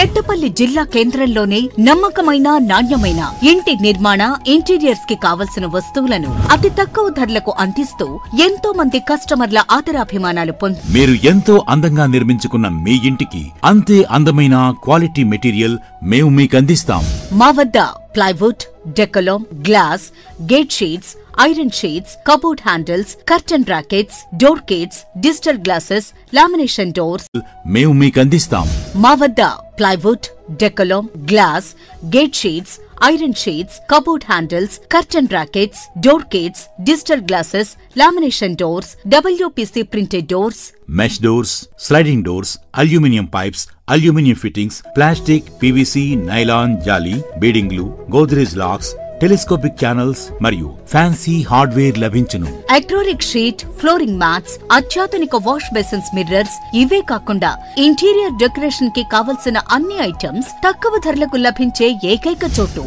పెద్దపల్లి జిల్లా కేంద్రంలోనే నమ్మకమైన నాణ్యమైన ఇంటి నిర్మాణ ఇంటీరియర్స్ కి కావలసిన వస్తువులను అతి తక్కువ ధరలకు అందిస్తూ ఎంతో మంది కస్టమర్ల ఆదరాభిమానాలు మీరు ఎంతో అందంగా నిర్మించుకున్న మీ ఇంటికి అంతే అందమైన క్వాలిటీ మెటీరియల్ మేము మీకు అందిస్తాం. మా వద్ద plywood, Decolam, glass, gate sheets, iron sheets, cupboard handles, curtain brackets, door kits, digital glasses, lamination doors మేము మీకు అందిస్తాం. మా వద్ద plywood, Decolam, glass, gate sheets, iron sheets, cupboard handles, curtain brackets, door kits, digital glasses, lamination doors, WPC printed doors, mesh doors, sliding doors, aluminium pipes, aluminium fittings, plastic, PVC, nylon, జాలీ, బీడింగ్లు, Godrej locks, telescopic channels మరియు fancy hardware లభించును. Acrylic sheet, flooring mats, అత్యాధునిక wash basins, mirrors ఇవే కాకుండా interior decoration కి కావలసిన అన్ని ఐటమ్స్ తక్కువ ధరలకు లభించే ఏకైక చోటు